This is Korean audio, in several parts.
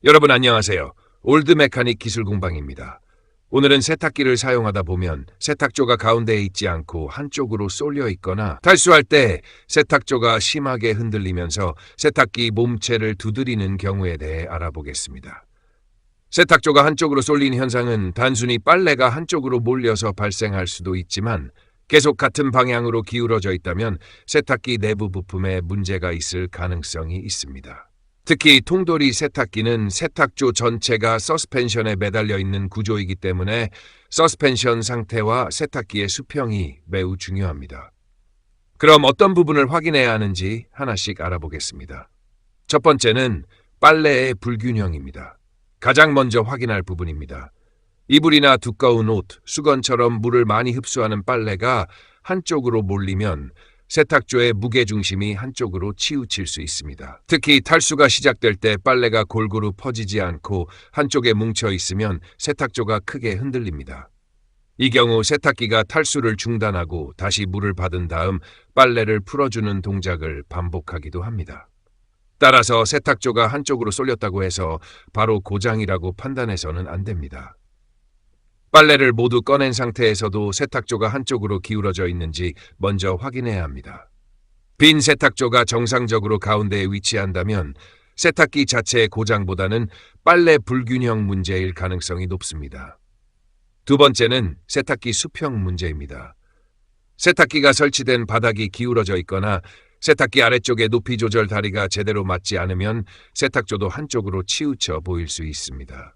여러분 안녕하세요. 올드 메카닉 기술 공방입니다. 오늘은 세탁기를 사용하다 보면 세탁조가 가운데에 있지 않고 한쪽으로 쏠려 있거나 탈수할 때 세탁조가 심하게 흔들리면서 세탁기 몸체를 두드리는 경우에 대해 알아보겠습니다. 세탁조가 한쪽으로 쏠린 현상은 단순히 빨래가 한쪽으로 몰려서 발생할 수도 있지만 계속 같은 방향으로 기울어져 있다면 세탁기 내부 부품에 문제가 있을 가능성이 있습니다. 특히 통돌이 세탁기는 세탁조 전체가 서스펜션에 매달려 있는 구조이기 때문에 서스펜션 상태와 세탁기의 수평이 매우 중요합니다. 그럼 어떤 부분을 확인해야 하는지 하나씩 알아보겠습니다. 첫 번째는 빨래의 불균형입니다. 가장 먼저 확인할 부분입니다. 이불이나 두꺼운 옷, 수건처럼 물을 많이 흡수하는 빨래가 한쪽으로 몰리면 세탁조의 무게중심이 한쪽으로 치우칠 수 있습니다. 특히 탈수가 시작될 때 빨래가 골고루 퍼지지 않고 한쪽에 뭉쳐 있으면 세탁조가 크게 흔들립니다. 이 경우 세탁기가 탈수를 중단하고 다시 물을 받은 다음 빨래를 풀어주는 동작을 반복하기도 합니다. 따라서 세탁조가 한쪽으로 쏠렸다고 해서 바로 고장이라고 판단해서는 안 됩니다. 빨래를 모두 꺼낸 상태에서도 세탁조가 한쪽으로 기울어져 있는지 먼저 확인해야 합니다. 빈 세탁조가 정상적으로 가운데에 위치한다면 세탁기 자체의 고장보다는 빨래 불균형 문제일 가능성이 높습니다. 두 번째는 세탁기 수평 문제입니다. 세탁기가 설치된 바닥이 기울어져 있거나 세탁기 아래쪽에 높이 조절 다리가 제대로 맞지 않으면 세탁조도 한쪽으로 치우쳐 보일 수 있습니다.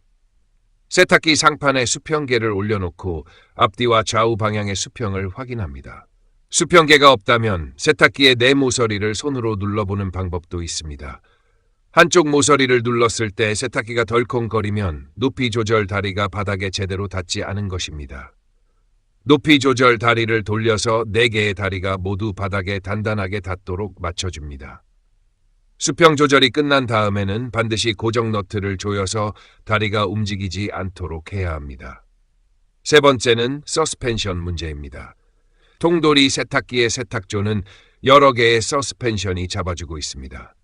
세탁기 상판에 수평계를 올려놓고 앞뒤와 좌우 방향의 수평을 확인합니다. 수평계가 없다면 세탁기의 내 모서리를 손으로 눌러보는 방법도 있습니다. 한쪽 모서리를 눌렀을 때 세탁기가 덜컹거리면 높이 조절 다리가 바닥에 제대로 닿지 않은 것입니다. 높이 조절 다리를 돌려서 4개의 다리가 모두 바닥에 단단하게 닿도록 맞춰줍니다. 수평 조절이 끝난 다음에는 반드시 고정 너트를 조여서 다리가 움직이지 않도록 해야 합니다. 세 번째는 서스펜션 문제입니다. 통돌이 세탁기의 세탁조는 여러 개의 서스펜션이 잡아주고 있습니다.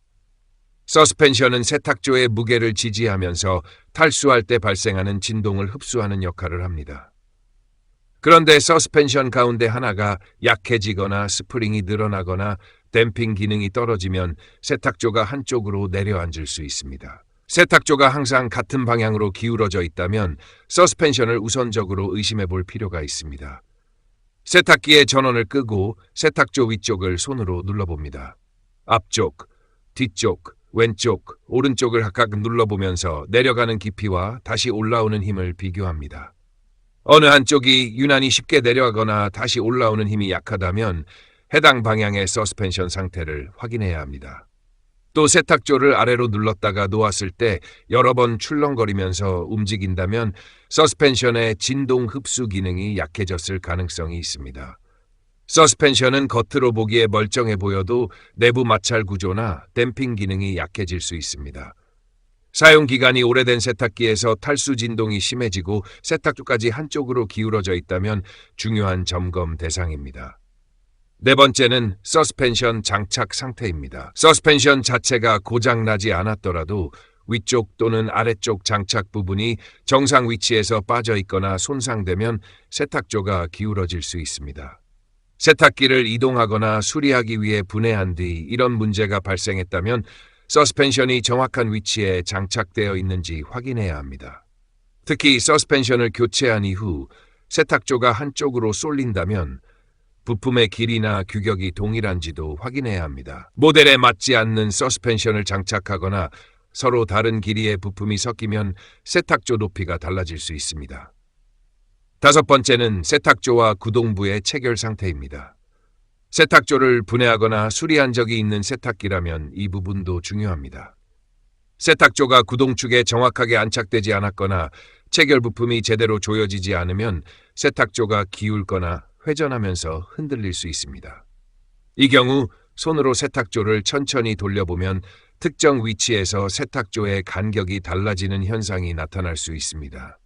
서스펜션은 세탁조의 무게를 지지하면서 탈수할 때 발생하는 진동을 흡수하는 역할을 합니다. 그런데 서스펜션 가운데 하나가 약해지거나 스프링이 늘어나거나 댐핑 기능이 떨어지면 세탁조가 한쪽으로 내려앉을 수 있습니다. 세탁조가 항상 같은 방향으로 기울어져 있다면 서스펜션을 우선적으로 의심해 볼 필요가 있습니다. 세탁기의 전원을 끄고 세탁조 위쪽을 손으로 눌러봅니다. 앞쪽, 뒤쪽, 왼쪽, 오른쪽을 각각 눌러보면서 내려가는 깊이와 다시 올라오는 힘을 비교합니다. 어느 한쪽이 유난히 쉽게 내려가거나 다시 올라오는 힘이 약하다면 해당 방향의 서스펜션 상태를 확인해야 합니다. 또 세탁조를 아래로 눌렀다가 놓았을 때 여러 번 출렁거리면서 움직인다면 서스펜션의 진동 흡수 기능이 약해졌을 가능성이 있습니다. 서스펜션은 겉으로 보기에 멀쩡해 보여도 내부 마찰 구조나 댐핑 기능이 약해질 수 있습니다. 사용 기간이 오래된 세탁기에서 탈수 진동이 심해지고 세탁조까지 한쪽으로 기울어져 있다면 중요한 점검 대상입니다. 네 번째는 서스펜션 장착 상태입니다. 서스펜션 자체가 고장나지 않았더라도 위쪽 또는 아래쪽 장착 부분이 정상 위치에서 빠져 있거나 손상되면 세탁조가 기울어질 수 있습니다. 세탁기를 이동하거나 수리하기 위해 분해한 뒤 이런 문제가 발생했다면 서스펜션이 정확한 위치에 장착되어 있는지 확인해야 합니다. 특히 서스펜션을 교체한 이후 세탁조가 한쪽으로 쏠린다면 부품의 길이나 규격이 동일한지도 확인해야 합니다. 모델에 맞지 않는 서스펜션을 장착하거나 서로 다른 길이의 부품이 섞이면 세탁조 높이가 달라질 수 있습니다. 다섯 번째는 세탁조와 구동부의 체결 상태입니다. 세탁조를 분해하거나 수리한 적이 있는 세탁기라면 이 부분도 중요합니다. 세탁조가 구동축에 정확하게 안착되지 않았거나 체결 부품이 제대로 조여지지 않으면 세탁조가 기울거나 회전하면서 흔들릴 수 있습니다. 이 경우 손으로 세탁조를 천천히 돌려보면 특정 위치에서 세탁조의 간격이 달라지는 현상이 나타날 수 있습니다.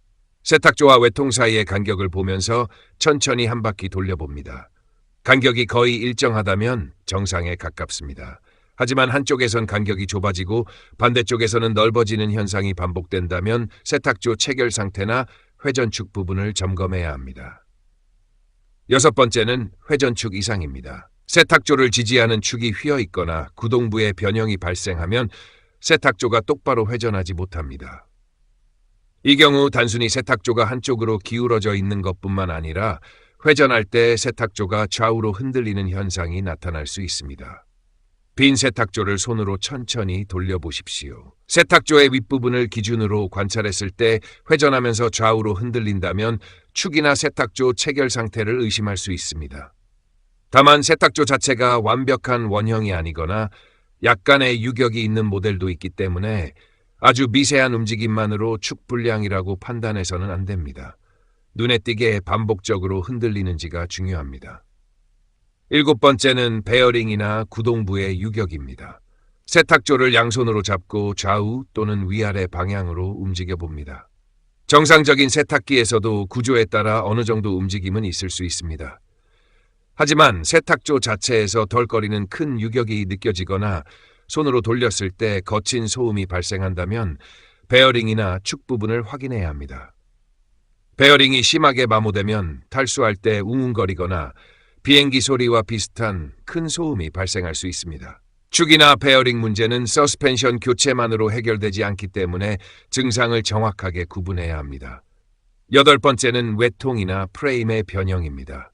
세탁조와 외통 사이의 간격을 보면서 천천히 한 바퀴 돌려봅니다. 간격이 거의 일정하다면 정상에 가깝습니다. 하지만 한쪽에선 간격이 좁아지고 반대쪽에서는 넓어지는 현상이 반복된다면 세탁조 체결 상태나 회전축 부분을 점검해야 합니다. 여섯 번째는 회전축 이상입니다. 세탁조를 지지하는 축이 휘어 있거나 구동부에 변형이 발생하면 세탁조가 똑바로 회전하지 못합니다. 이 경우 단순히 세탁조가 한쪽으로 기울어져 있는 것뿐만 아니라 회전할 때 세탁조가 좌우로 흔들리는 현상이 나타날 수 있습니다. 빈 세탁조를 손으로 천천히 돌려보십시오. 세탁조의 윗부분을 기준으로 관찰했을 때 회전하면서 좌우로 흔들린다면 축이나 세탁조 체결 상태를 의심할 수 있습니다. 다만 세탁조 자체가 완벽한 원형이 아니거나 약간의 유격이 있는 모델도 있기 때문에 아주 미세한 움직임만으로 축 불량이라고 판단해서는 안 됩니다. 눈에 띄게 반복적으로 흔들리는지가 중요합니다. 일곱 번째는 베어링이나 구동부의 유격입니다. 세탁조를 양손으로 잡고 좌우 또는 위아래 방향으로 움직여 봅니다. 정상적인 세탁기에서도 구조에 따라 어느 정도 움직임은 있을 수 있습니다. 하지만 세탁조 자체에서 덜거리는 큰 유격이 느껴지거나 손으로 돌렸을 때 거친 소음이 발생한다면 베어링이나 축 부분을 확인해야 합니다. 베어링이 심하게 마모되면 탈수할 때 웅웅거리거나 비행기 소리와 비슷한 큰 소음이 발생할 수 있습니다. 축이나 베어링 문제는 서스펜션 교체만으로 해결되지 않기 때문에 증상을 정확하게 구분해야 합니다. 여덟 번째는 외통이나 프레임의 변형입니다.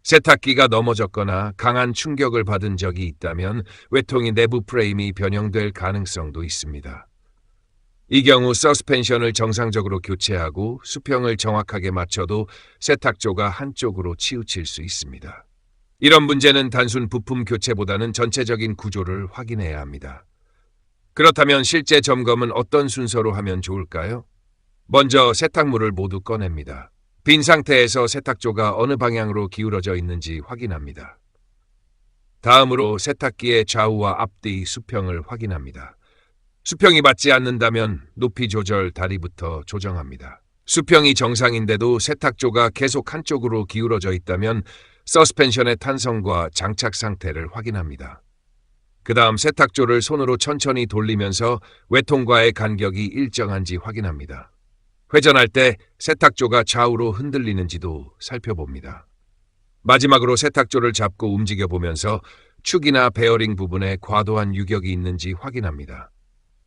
세탁기가 넘어졌거나 강한 충격을 받은 적이 있다면 외통이 내부 프레임이 변형될 가능성도 있습니다. 이 경우 서스펜션을 정상적으로 교체하고 수평을 정확하게 맞춰도 세탁조가 한쪽으로 치우칠 수 있습니다. 이런 문제는 단순 부품 교체보다는 전체적인 구조를 확인해야 합니다. 그렇다면 실제 점검은 어떤 순서로 하면 좋을까요? 먼저 세탁물을 모두 꺼냅니다. 빈 상태에서 세탁조가 어느 방향으로 기울어져 있는지 확인합니다. 다음으로 세탁기의 좌우와 앞뒤 수평을 확인합니다. 수평이 맞지 않는다면 높이 조절 다리부터 조정합니다. 수평이 정상인데도 세탁조가 계속 한쪽으로 기울어져 있다면 서스펜션의 탄성과 장착 상태를 확인합니다. 그 다음 세탁조를 손으로 천천히 돌리면서 외통과의 간격이 일정한지 확인합니다. 회전할 때 세탁조가 좌우로 흔들리는지도 살펴봅니다. 마지막으로 세탁조를 잡고 움직여보면서 축이나 베어링 부분에 과도한 유격이 있는지 확인합니다.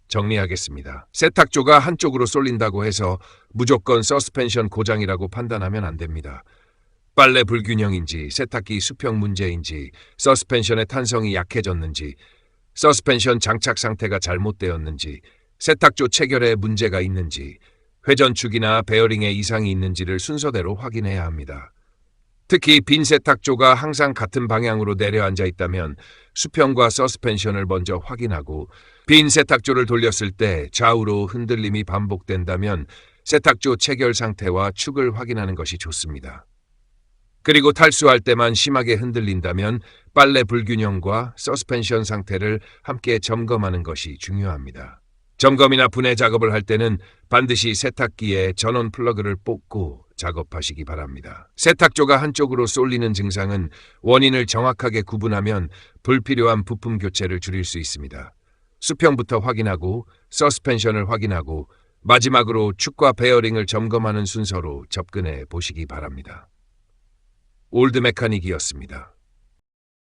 정리하겠습니다. 세탁조가 한쪽으로 쏠린다고 해서 무조건 서스펜션 고장이라고 판단하면 안 됩니다. 빨래 불균형인지, 세탁기 수평 문제인지, 서스펜션의 탄성이 약해졌는지, 서스펜션 장착 상태가 잘못되었는지, 세탁조 체결에 문제가 있는지, 회전축이나 베어링에 이상이 있는지를 순서대로 확인해야 합니다. 특히 빈 세탁조가 항상 같은 방향으로 내려앉아 있다면 수평과 서스펜션을 먼저 확인하고 빈 세탁조를 돌렸을 때 좌우로 흔들림이 반복된다면 세탁조 체결 상태와 축을 확인하는 것이 좋습니다. 그리고 탈수할 때만 심하게 흔들린다면 빨래 불균형과 서스펜션 상태를 함께 점검하는 것이 중요합니다. 점검이나 분해 작업을 할 때는 반드시 세탁기에 전원 플러그를 뽑고 작업하시기 바랍니다. 세탁조가 한쪽으로 쏠리는 증상은 원인을 정확하게 구분하면 불필요한 부품 교체를 줄일 수 있습니다. 수평부터 확인하고 서스펜션을 확인하고 마지막으로 축과 베어링을 점검하는 순서로 접근해 보시기 바랍니다. 올드 메카닉이었습니다.